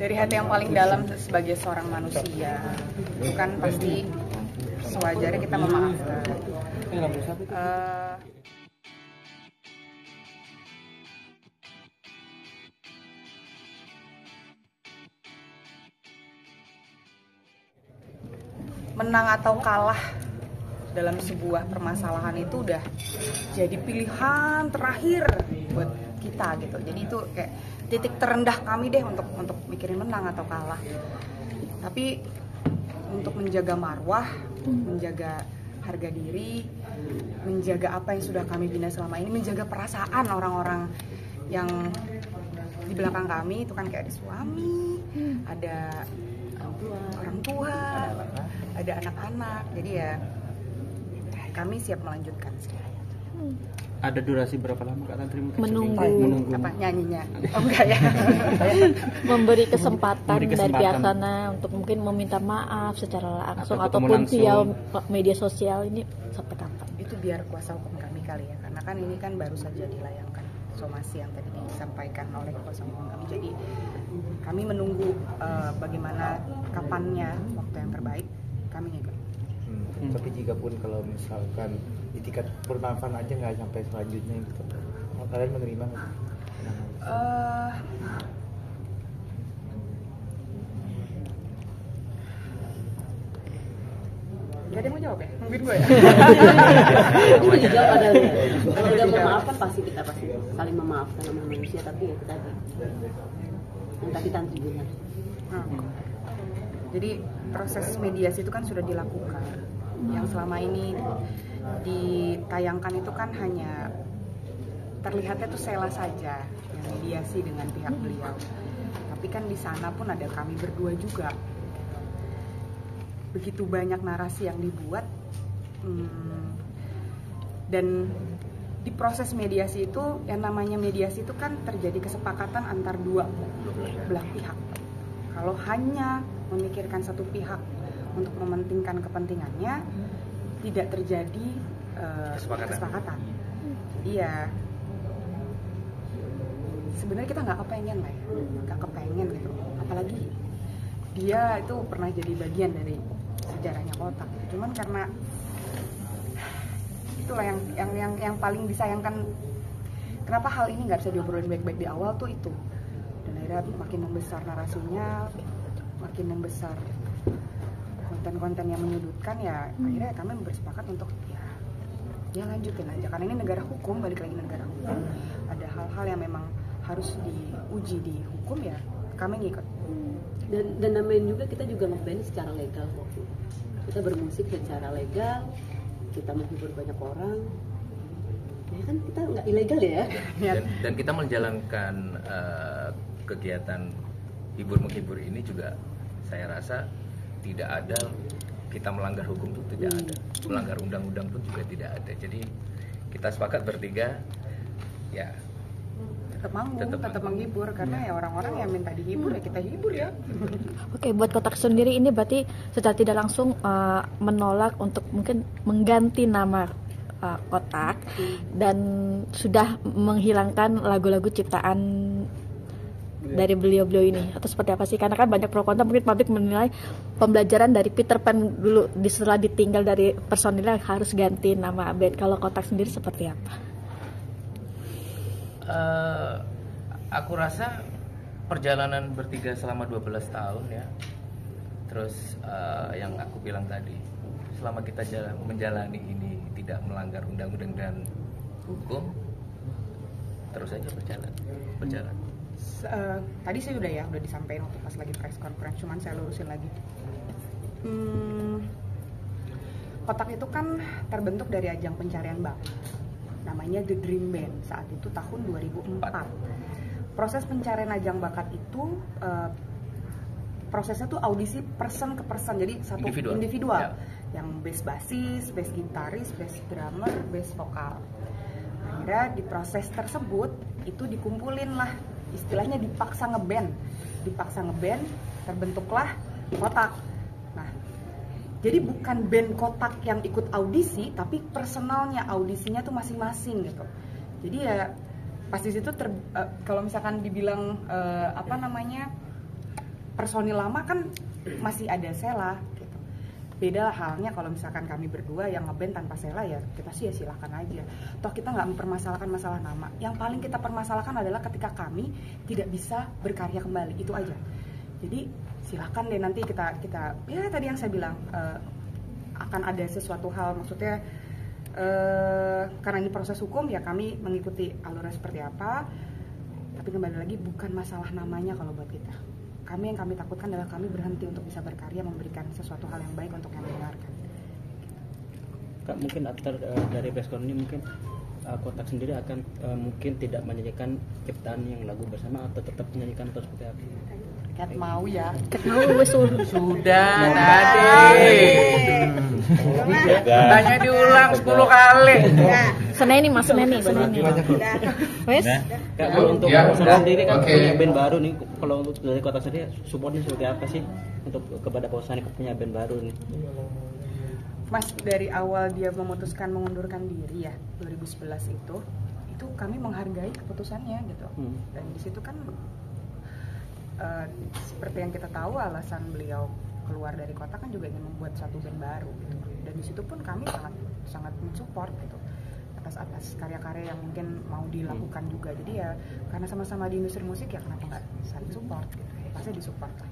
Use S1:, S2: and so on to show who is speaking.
S1: Dari hati yang paling dalam sebagai seorang manusia, itu kan pasti sewajarnya kita memaafkan. Menang atau kalah dalam sebuah permasalahan itu udah jadi pilihan terakhir buat kita gitu. Jadi itu kayak titik terendah kami deh untuk mikirin menang atau kalah. Tapi untuk menjaga marwah, menjaga harga diri, menjaga apa yang sudah kami bina selama ini, menjaga perasaan orang-orang yang di belakang kami itu kan kayak ada suami, ada orang tua, ada anak-anak. Jadi ya kami siap melanjutkan sekiranya.
S2: Ada durasi berapa lama Kak Tantri
S1: menunggu apa nyanyinya? Oh enggak ya.
S3: Memberi kesempatan dari pihak sana untuk mungkin meminta maaf secara langsung ataupun via media sosial ini sampai kapan?
S1: Itu biar kuasa hukum kami kali ya, karena kan ini kan baru saja dilayangkan somasi yang tadi disampaikan oleh kuasa hukum kami. Jadi kami menunggu bagaimana kapannya waktu yang terbaik kami ngikut.
S4: Tapi jika pun kalau misalkan di tingkat permaafan aja nggak sampai selanjutnya gitu, kalian menerima nggak?
S1: Gak ada yang mau jawab ya? Mungkin gue ya?
S5: Itu juga jawab ada. Kalau udah memaafkan pasti kita saling memaafkan sama manusia, tapi ya tadi yang tadi Tantri bilang.
S1: Jadi proses mediasi itu kan sudah dilakukan. Yang selama ini ditayangkan itu kan hanya terlihatnya tuh Sela saja yang mediasi dengan pihak beliau. Tapi kan di sana pun ada kami berdua juga. Begitu banyak narasi yang dibuat, dan di proses mediasi itu, yang namanya mediasi itu kan terjadi kesepakatan antar dua belah pihak. Kalau hanya memikirkan satu pihak untuk mementingkan kepentingannya, tidak terjadi kesepakatan. Jadi ya sebenarnya kita nggak kepengen lah ya, nggak kepengen gitu. Apalagi dia itu pernah jadi bagian dari sejarahnya Kotak. Cuman karena itulah yang paling disayangkan, kenapa hal ini nggak bisa diobrolin baik-baik di awal tuh itu. Dan akhirnya makin membesar narasinya, makin membesar konten-konten yang menyudutkan, ya akhirnya kami bersepakat untuk ya lanjutin aja, karena ini negara hukum, balik lagi negara hukum, ada hal-hal yang memang harus diuji di hukum, ya kami ngikut.
S5: Dan namanya juga kita juga ngeband secara legal kok. Kita bermusik secara legal, kita menghibur banyak orang, ya kan kita nggak ilegal ya.
S6: Dan kita menjalankan kegiatan hibur-menghibur ini juga saya rasa tidak ada kita melanggar hukum, itu tidak ada, melanggar undang-undang pun juga tidak ada. Jadi kita sepakat bertiga ya tetap menghibur, karena ya orang-orang yang minta dihibur ya kita hibur ya.
S3: Oke, buat Kotak sendiri ini berarti secara tidak langsung menolak untuk mungkin mengganti nama Kotak dan sudah menghilangkan lagu-lagu ciptaan dari beliau-beliau ini, atau seperti apa sih? Karena kan banyak pro kontra, mungkin publik menilai pembelajaran dari Peter Pan dulu setelah ditinggal dari personilnya harus ganti nama band. Kalau Kotak sendiri seperti apa?
S6: Aku rasa perjalanan bertiga selama 12 tahun ya, terus yang aku bilang tadi, selama kita menjalani ini tidak melanggar undang-undang dan hukum, terus saja berjalan.
S1: Tadi saya udah disampaikan waktu pas lagi press conference, cuman saya lurusin lagi. Kotak itu kan terbentuk dari ajang pencarian bakat, namanya The Dream Band, saat itu tahun 2004. Proses pencarian ajang bakat itu prosesnya tuh audisi person ke person, jadi satu individual. Yang bass basis, bass gitaris, bass drummer, bass vokal. Akhirnya di proses tersebut itu dikumpulin lah, istilahnya dipaksa ngeband, terbentuklah Kotak. Nah, jadi bukan band Kotak yang ikut audisi, tapi personalnya audisinya tuh masing-masing gitu. Jadi ya pas di situ kalau misalkan dibilang personil lama kan masih ada Sela gitu. Beda halnya kalau misalkan kami berdua yang ngeband tanpa Sela, ya kita sih ya silakan aja. Toh kita nggak mempermasalahkan masalah nama. Yang paling kita permasalahkan adalah ketika kami tidak bisa berkarya kembali, itu aja. Jadi silakan deh nanti kita ya tadi yang saya bilang akan ada sesuatu hal, maksudnya karena ini proses hukum ya kami mengikuti alurnya seperti apa. Tapi kembali lagi bukan masalah namanya kalau buat kita. Yang kami takutkan adalah kami berhenti untuk bisa berkarya, memberikan sesuatu hal yang baik untuk yang mendengarkan.
S2: Kak, mungkin after dari press conference ini mungkin Kotak sendiri akan mungkin tidak menyanyikan ciptaan yang lagu bersama atau tetap menyanyikan atau seperti apa?
S1: Kat mau ya.
S6: Sudah tadi. Tanya diulang 10 kali.
S3: Seneni Mas, Seneni. Wes.
S2: Kak, kalau untuk Kotak sendiri kan punya band baru nih. Kalau untuk dari Kotak sendiri supportnya seperti apa sih untuk kepada Pausanic punya band baru nih?
S1: Mas, dari awal dia memutuskan mengundurkan diri ya 2011 itu kami menghargai keputusannya gitu. Dan di situ kan seperti yang kita tahu alasan beliau keluar dari Kotak kan juga ingin membuat satu band baru gitu. Dan di situ pun kami sangat mensupport gitu atas karya-karya yang mungkin mau dilakukan juga. Jadi ya karena sama-sama di industri musik ya kenapa nggak saling support gitu. Pasti disupport lah.